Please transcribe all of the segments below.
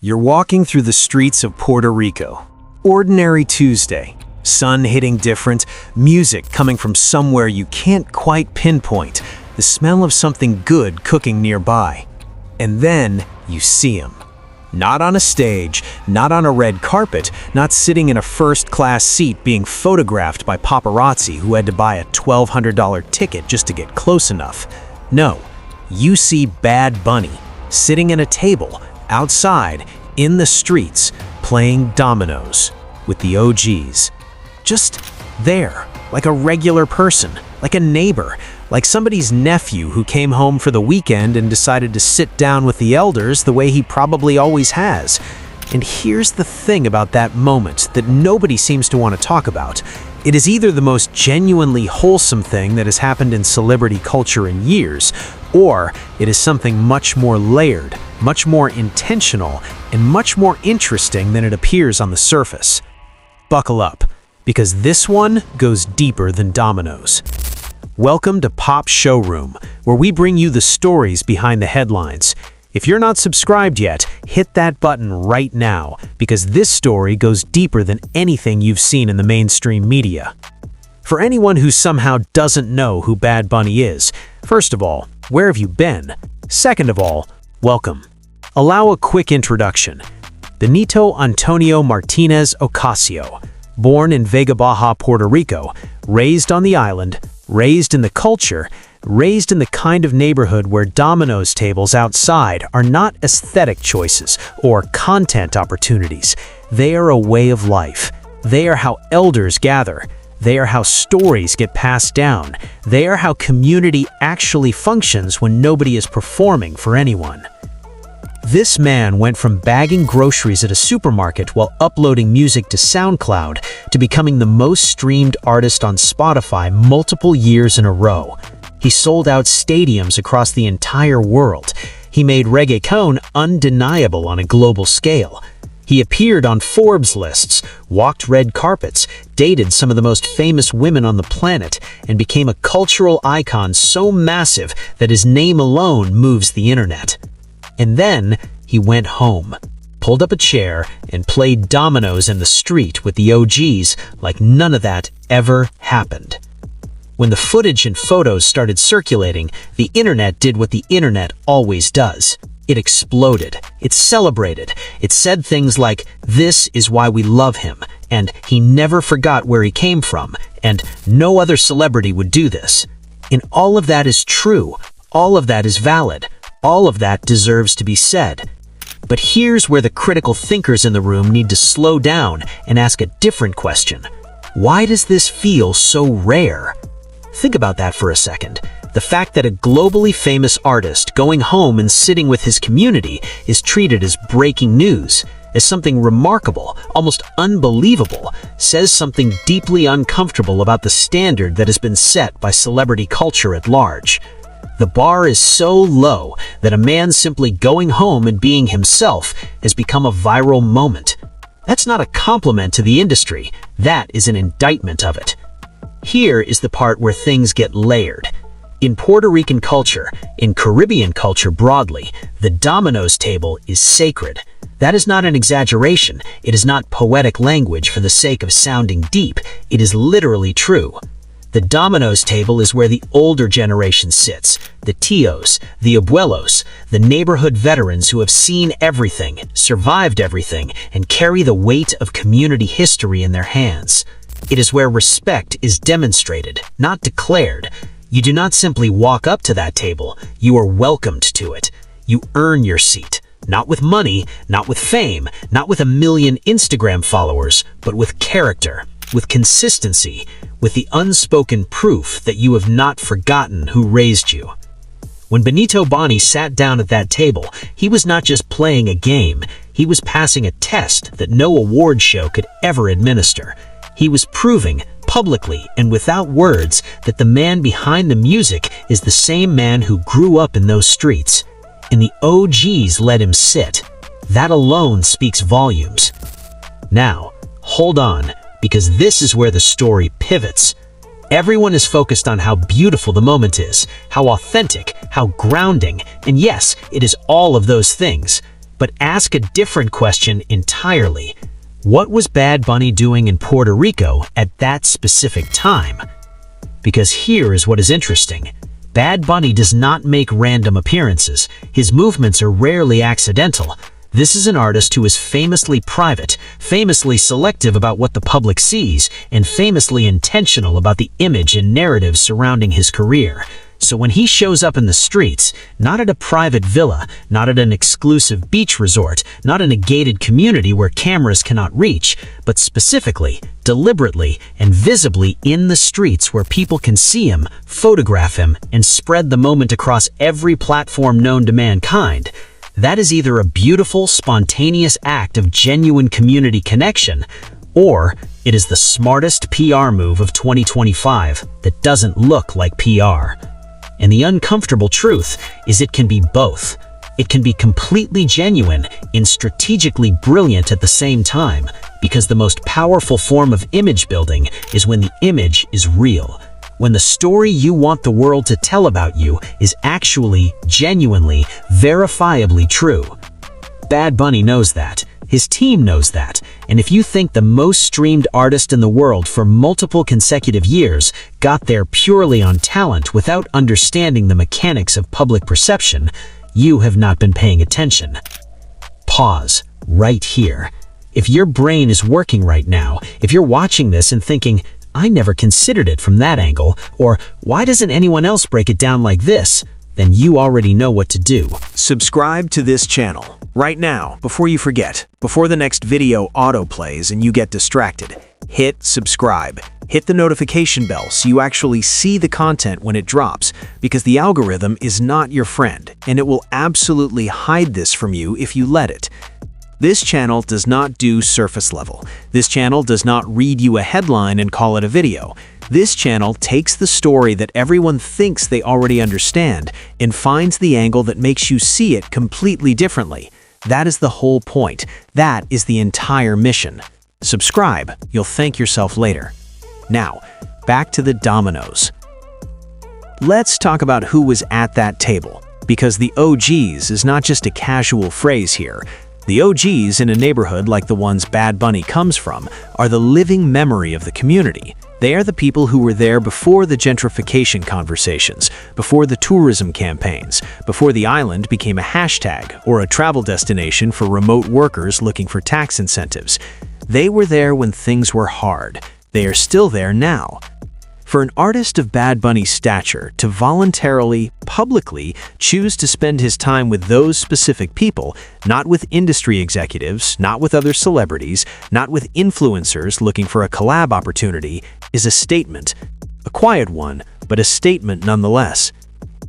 You're walking through the streets of Puerto Rico. Ordinary Tuesday. Sun hitting different, music coming from somewhere you can't quite pinpoint, the smell of something good cooking nearby. And then you see him. Not on a stage, not on a red carpet, not sitting in a first-class seat being photographed by paparazzi who had to buy a $1,200 ticket just to get close enough. No, you see Bad Bunny sitting at a table outside in the streets playing dominoes with the OGs. Just there, like a regular person, like a neighbor, like somebody's nephew who came home for the weekend and decided to sit down with the elders the way he probably always has. And here's the thing about that moment that nobody seems to want to talk about. It is either the most genuinely wholesome thing that has happened in celebrity culture in years, or it is something much more layered, much more intentional, and much more interesting than it appears on the surface. Buckle up, because this one goes deeper than dominoes. Welcome to Pop Showroom, where we bring you the stories behind the headlines. If you're not subscribed yet, hit that button right now, because this story goes deeper than anything you've seen in the mainstream media. For anyone who somehow doesn't know who Bad Bunny is, first of all, where have you been? Second of all, welcome. Allow a quick introduction. Benito Antonio Martinez Ocasio, born in Vega Baja, Puerto Rico, raised on the island, raised in the culture, raised in the kind of neighborhood where Dominoes tables outside are not aesthetic choices or content opportunities. They are a way of life. They are how elders gather. They are how stories get passed down. They are how community actually functions when nobody is performing for anyone. This man went from bagging groceries at a supermarket while uploading music to SoundCloud to becoming the most streamed artist on Spotify multiple years in a row. He sold out stadiums across the entire world. He made reggaeton undeniable on a global scale. He appeared on Forbes lists, walked red carpets, dated some of the most famous women on the planet, and became a cultural icon so massive that his name alone moves the internet. And then he went home, pulled up a chair, and played dominoes in the street with the OGs like none of that ever happened. When the footage and photos started circulating, the internet did what the internet always does. It exploded. It celebrated. It said things like, "This is why we love him," and "He never forgot where he came from," and "No other celebrity would do this." And all of that is true. All of that is valid. All of that deserves to be said. But here's where the critical thinkers in the room need to slow down and ask a different question. Why does this feel so rare? Think about that for a second. The fact that a globally famous artist going home and sitting with his community is treated as breaking news, as something remarkable, almost unbelievable, says something deeply uncomfortable about the standard that has been set by celebrity culture at large. The bar is so low that a man simply going home and being himself has become a viral moment. That's not a compliment to the industry. That is an indictment of it. Here is the part where things get layered. In Puerto Rican culture, in Caribbean culture broadly, the dominoes table is sacred. That is not an exaggeration. It is not poetic language for the sake of sounding deep. It is literally true. The dominoes table is where the older generation sits, the tios, the abuelos, the neighborhood veterans who have seen everything, survived everything, and carry the weight of community history in their hands. It is where respect is demonstrated, not declared. You do not simply walk up to that table, you are welcomed to it. You earn your seat, not with money, not with fame, not with 1 million Instagram followers, but with character, with consistency, with the unspoken proof that you have not forgotten who raised you. When Benito Bonnie sat down at that table, he was not just playing a game, he was passing a test that no award show could ever administer. He was proving, publicly and without words, that the man behind the music is the same man who grew up in those streets. And the OGs let him sit. That alone speaks volumes. Now, hold on, because this is where the story pivots. Everyone is focused on how beautiful the moment is, how authentic, how grounding, and yes, it is all of those things. But ask a different question entirely. What was Bad Bunny doing in Puerto Rico at that specific time? Because here is what is interesting. Bad Bunny does not make random appearances. His movements are rarely accidental. This is an artist who is famously private, famously selective about what the public sees, and famously intentional about the image and narrative surrounding his career. So when he shows up in the streets, not at a private villa, not at an exclusive beach resort, not in a gated community where cameras cannot reach, but specifically, deliberately, and visibly in the streets where people can see him, photograph him, and spread the moment across every platform known to mankind, that is either a beautiful, spontaneous act of genuine community connection, or it is the smartest PR move of 2025 that doesn't look like PR. And the uncomfortable truth is it can be both. It can be completely genuine and strategically brilliant at the same time, because the most powerful form of image building is when the image is real. When the story you want the world to tell about you is actually, genuinely, verifiably true. Bad Bunny knows that. His team knows that, and if you think the most streamed artist in the world for multiple consecutive years got there purely on talent without understanding the mechanics of public perception, you have not been paying attention. Pause right here. If your brain is working right now, if you're watching this and thinking, I never considered it from that angle, or why doesn't anyone else break it down like this, then you already know what to do. Subscribe to this channel right now before you forget, before the next video autoplays and you get distracted. Hit subscribe. Hit the notification bell so you actually see the content when it drops, because the algorithm is not your friend and it will absolutely hide this from you if you let it. This channel does not do surface level. This channel does not read you a headline and call it a video. This channel takes the story that everyone thinks they already understand and finds the angle that makes you see it completely differently. That is the whole point. That is the entire mission. Subscribe, you'll thank yourself later. Now, back to the Dominoes. Let's talk about who was at that table, because the OGs is not just a casual phrase here. The OGs in a neighborhood like the ones Bad Bunny comes from are the living memory of the community. They are the people who were there before the gentrification conversations, before the tourism campaigns, before the island became a hashtag or a travel destination for remote workers looking for tax incentives. They were there when things were hard. They are still there now. For an artist of Bad Bunny's stature to voluntarily, publicly choose to spend his time with those specific people, not with industry executives, not with other celebrities, not with influencers looking for a collab opportunity, is a statement. A quiet one, but a statement nonetheless.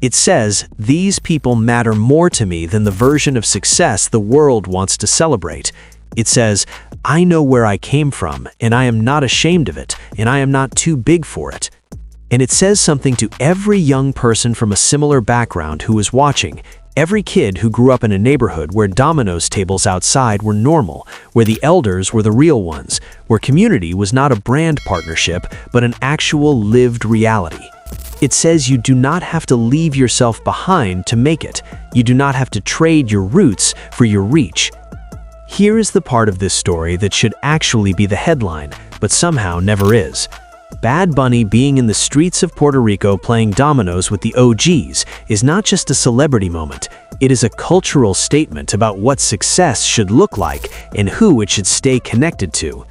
It says, these people matter more to me than the version of success the world wants to celebrate. It says, I know where I came from, and I am not ashamed of it, and I am not too big for it. And it says something to every young person from a similar background who is watching, every kid who grew up in a neighborhood where Dominoes tables outside were normal, where the elders were the real ones, where community was not a brand partnership, but an actual lived reality. It says you do not have to leave yourself behind to make it. You do not have to trade your roots for your reach. Here is the part of this story that should actually be the headline, but somehow never is. Bad Bunny being in the streets of Puerto Rico playing dominoes with the OGs is not just a celebrity moment, it is a cultural statement about what success should look like and who it should stay connected to.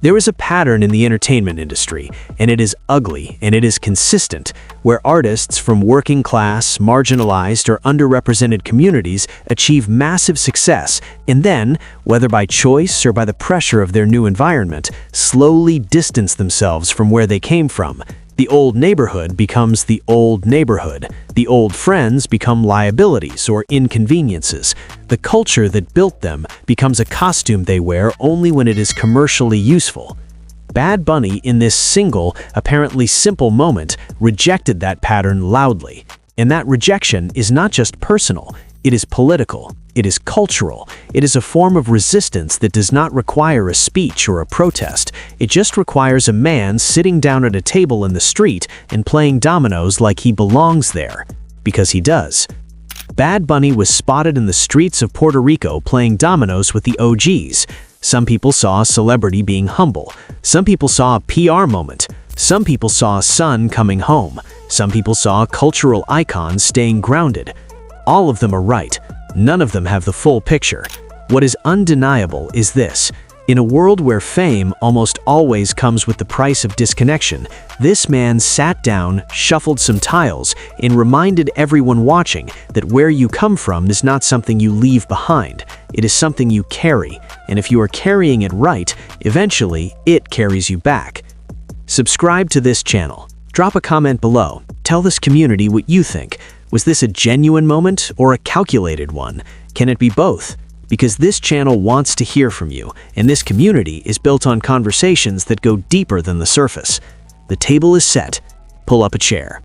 There is a pattern in the entertainment industry, and it is ugly and it is consistent, where artists from working class, marginalized, or underrepresented communities achieve massive success and then, whether by choice or by the pressure of their new environment, slowly distance themselves from where they came from. The old neighborhood becomes the old neighborhood. The old friends become liabilities or inconveniences. The culture that built them becomes a costume they wear only when it is commercially useful. Bad Bunny, in this single, apparently simple moment, rejected that pattern loudly. And that rejection is not just personal, it is political, it is cultural, it is a form of resistance that does not require a speech or a protest. It just requires a man sitting down at a table in the street and playing dominoes like he belongs there. Because he does. Bad Bunny was spotted in the streets of Puerto Rico playing dominoes with the OGs. Some people saw a celebrity being humble. Some people saw a PR moment. Some people saw a son coming home. Some people saw a cultural icon staying grounded. All of them are right. None of them have the full picture. What is undeniable is this. In a world where fame almost always comes with the price of disconnection, this man sat down, shuffled some tiles, and reminded everyone watching that where you come from is not something you leave behind. It is something you carry, and if you are carrying it right, eventually it carries you back. Subscribe to this channel. Drop a comment below. Tell this community what you think. Was this a genuine moment or a calculated one? Can it be both? Because this channel wants to hear from you, and this community is built on conversations that go deeper than the surface. The table is set. Pull up a chair.